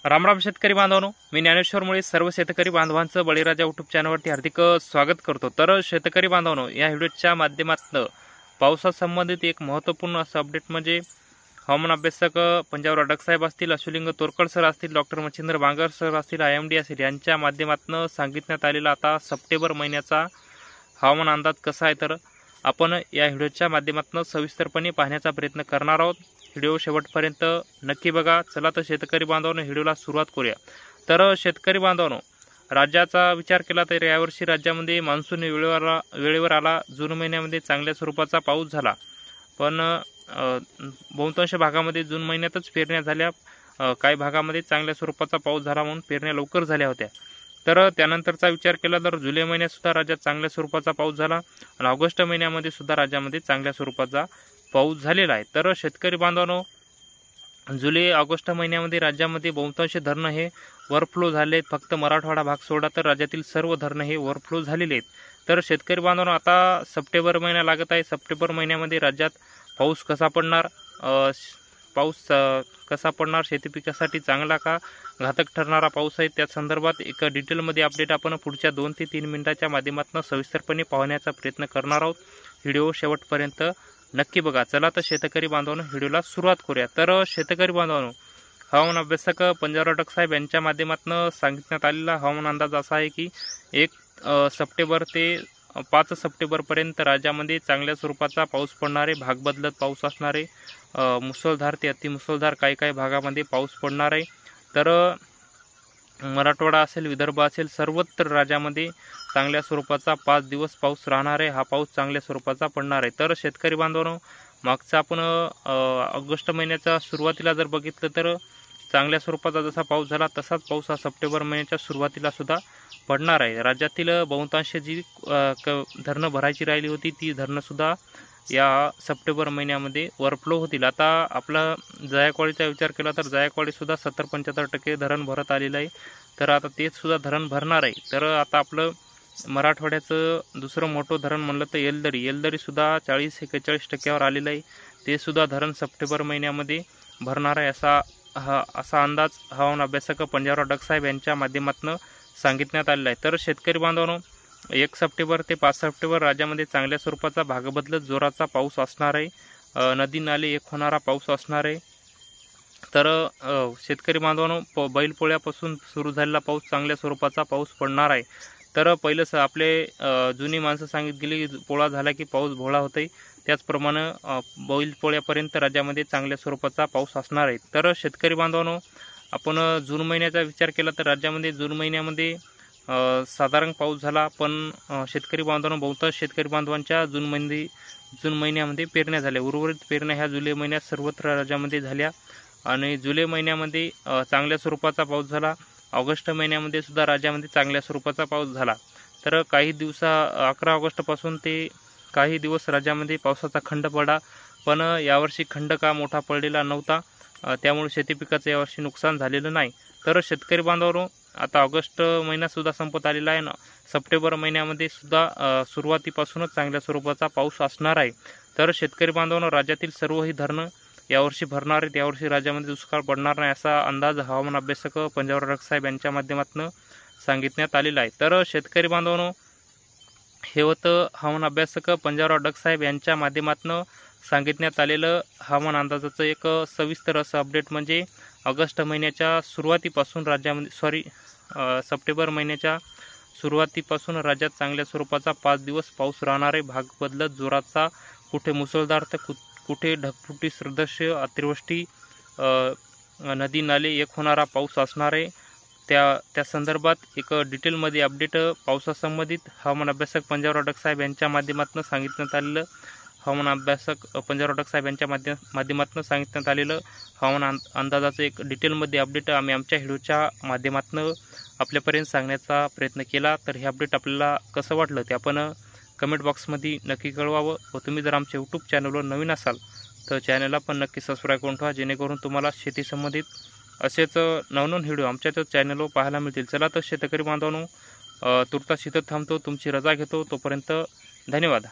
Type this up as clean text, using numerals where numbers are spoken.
रामराम शेतकरी बांधवांनो, मी ज्ञानेश्वर मुळे सर्व शेतकरी बांधवांचं बळीराजा यूट्यूब चॅनलवरती हार्दिक स्वागत करतो। तर शेतकरी बांधवांनो, या व्हिडिओच्या माध्यमातून पावसासंबंधित एक महत्त्वपूर्ण असं अपडेट म्हणजे हवामान अभ्यासक पंजाबराव अडक साहेब असतील, अश्वलिंग तोरकड सर असतील, डॉक्टर मच्छिंद्र बांगर सर असतील, IMD असेल यांच्या माध्यमातून सांगितण्यात आलेला आता सप्टेंबर महिन्याचा हवामान अंदाज कसा आहे तर आपण या व्हिडिओच्या माध्यमातून सविस्तरपणे पाहण्याचा प्रयत्न करणार आहोत। व्हिडिओ शेवटपर्यंत नक्की बघा। चला तर शेतकरी बांधवांनो, व्हिडिओला सुरुवात करूया। तर शेतकरी बांधवांनो, राज्याचा विचार केला तर यावर्षी राज्यामध्ये मान्सून वेळेवर आला। जून महिन्यामध्ये चांगल्या स्वरूपाचा पाऊस झाला, पण बहुतांश भागामध्ये जून महिन्यातच पेरण्या झाल्या। काही भागामध्ये चांगल्या स्वरूपाचा पाऊस झाला म्हणून पेरण्या लवकर झाल्या होत्या। तर त्यानंतरचा विचार केला तर जुलै महिन्यात सुद्धा राज्यात चांगल्या स्वरूपाचा पाऊस झाला आणि ऑगस्ट महिन्यामध्ये सुद्धा राज्यामध्ये चांगल्या स्वरूपाचा पाऊस झालेला आहे। तर शेतकरी बांधवांनो, जुलै ऑगस्ट महिन्यामध्ये राज्यामध्ये बहुतांश धरणं हे ओव्हरफ्लो झाले। फक्त मराठवाडा भाग सोडा तर राज्यातील सर्व धरणं हे ओव्हरफ्लो झालेले आहेत। तर शेतकरी बांधवांनो, आता सप्टेंबर महिना लागत आहे। सप्टेंबर महिन्यामध्ये राज्यात पाऊस कसा पडणार, कसा पडणार, शेती पिकासाठी चांगला का घातक ठरणारा पाऊस आहे, त्या संदर्भात एक डिटेलमध्ये अपडेट आपण पुढच्या 2 ते 3 मिनिटाच्या माध्यमातून सविस्तरपणे पाहण्याचा प्रयत्न करणार आहोत। व्हिडिओ शेवटपर्यंत नक्की बघा। चला तर शेतकरी बांधवांनो, व्हिडिओला सुरुवात करूया। तर शेतकरी बांधवांनो, हवामान अभ्यासक पंजाबराव अडक साहेब यांच्या माध्यमातून सांगितण्यात आलेला हवामान अंदाज असा आहे की 1 सप्टेंबर ते 5 सप्टेंबरपर्यंत राज्यामध्ये चांगल्या स्वरूपाचा पाऊस पडणारे, भाग बदलत पाऊस असणारे, मुसळधार ते अतिमुसळधार काही भागामध्ये पाऊस पडणार आहे। तर मराठवाडा असेल, विदर्भ असेल, सर्वत्र राज्यामध्ये चांगल्या स्वरूपाचा 5 दिवस पाऊस राहणार आहे। हा पाऊस चांगल्या स्वरूपाचा पडणार आहे। तर शेतकरी बांधवांनो, मागचा आपण ऑगस्ट महिन्याच्या सुरुवातीला जर बघितलं तर चांगल्या स्वरूपाचा जसा पाऊस झाला तसाच पाऊस हा सप्टेंबर महिन्याच्या सुरुवातीला सुद्धा पडणार आहे। राज्यातील बहुतांश जी धरणं भरायची राहिली होती ती धरणंसुद्धा या सप्टेंबर महिन्यामध्ये ओव्हरफ्लो होतील। आता आपला जायकवाडीचा विचार केला तर जायकवाडीसुद्धा 70-75% धरण भरत आलेलं आहे। तर आता तेच सुद्धा धरण भरणार आहे। तर आता आपलं मराठवाड्याचं दुसरं मोठं धरण म्हणलं तर येलदरीसुद्धा 40-41% आलेलं आहे। ते सुद्धा धरण सप्टेंबर महिन्यामध्ये भरणार आहे असा अंदाज हवामान अभ्यासक पंजाबराव अडक साहेब यांच्या माध्यमातून सांगितण्यात आलेला आहे। तर शेतकरी बांधवांनो, 1 सप्टेंबर ते 5 सप्टेंबर राज्यामध्ये चांगल्या स्वरूपाचा भाग बदलत जोराचा पाऊस असणार आहे। नदी नाले एक होणारा पाऊस असणार आहे। तर शेतकरी बांधवांनो, बैलपोळ्यापासून सुरू झालेला पाऊस चांगल्या स्वरूपाचा पाऊस पडणार आहे। तर पहिलंच आपले जुनी माणसं सांगित गेली, पोळा झाला की पाऊस भोळा होते, त्याचप्रमाणे बैलपोळ्यापर्यंत राज्यामध्ये चांगल्या स्वरूपाचा पाऊस असणार आहे। तर शेतकरी बांधवांनो, आपण जून महिन्याचा विचार केला तर राज्यामध्ये जून महिन्यामध्ये साधारण पाऊस झाला, पण शेतकरी बांधवांनो, बहुतांश शेतकरी बांधवांच्या जून महिन्यामध्ये पेरण्या झाल्या। उर्वरित पेरण्या ह्या जुलै महिन्यात सर्वत्र राज्यामध्ये झाल्या आणि जुलै महिन्यामध्ये चांगल्या स्वरूपाचा पाऊस झाला। ऑगस्ट महिन्यामध्ये सुद्धा राज्यामध्ये चांगल्या स्वरूपाचा पाऊस झाला। तर काही 11 ऑगस्टपासून ते काही दिवस राज्यामध्ये पावसाचा खंड पडला, पण यावर्षी खंड का मोठा पडलेला नव्हता, त्यामुळे शेती पिकाचं यावर्षी नुकसान झालेलं नाही। तर शेतकरी बांधवांनो, आता ऑगस्ट महिनासुद्धा संपत आलेला आहे ना, सप्टेंबर महिन्यामध्ये सुद्धा सुरुवातीपासूनच चांगल्या स्वरूपाचा पाऊस असणार आहे। तर शेतकरी बांधवांनो, राज्यातील सर्वही धरणं यावर्षी भरणार आहेत। यावर्षी राज्यामध्ये दुष्काळ पडणार नाही असा अंदाज हवामान अभ्यासक पंजाबराव अडक साहेब यांच्या माध्यमातून सांगितण्यात आलेला आहे। तर शेतकरी बांधवांनो, हे होतं हवामान अभ्यासक पंजाबराव अडक साहेब यांच्या माध्यमातून सांगितण्यात आलेलं हवामान अंदाजाचं एक सविस्तर असं अपडेट, म्हणजे ऑगस्ट महिन्याच्या सुरुवातीपासून सप्टेंबर महिन्याच्या सुरुवातीपासून राज्यात चांगल्या स्वरूपाचा 5 दिवस पाऊस राहणार आहे। भाग बदलत जोराचा, कुठे मुसळधार तर कुठे ढगफुटी सदृश्य अतिवृष्टी, नदी नाले एक होणारा पाऊस असणार आहे। त्या संदर्भात एक डिटेलमध्ये अपडेट पावसासंबंधित हवामान अभ्यासक पंजाबराव अडक साहेब यांच्या माध्यमातून सांगितण्यात आलेलं हवामान अभ्यासक पंजाबराव अडक साहेब यांच्या माध्यमातून सांगितण्यात आलेलं हवामान अंदाजाचं एक डिटेलमध्ये अपडेट आम्ही आमच्या व्हिडिओच्या माध्यमातून आपल्यापर्यंत सांगण्याचा प्रयत्न केला। तर हे अपडेट आपल्याला कसं वाटलं ते आपण कमेंट बॉक्समध्ये नक्की कळवावं। व तुम्ही जर आमच्या यूट्यूब चॅनलवर नवीन असाल तर चॅनलला पण नक्की सबस्क्राईब करून ठेवा, जेणेकरून तुम्हाला शेती संबंधित असेच नवनवीन व्हिडिओ आमच्या चॅनलवर पाहायला मिळतील। चला तर शेतकरी बांधवांनो, तुर्तास इथं थांबतो, तुमची रजा घेतो, तोपर्यंत धन्यवाद।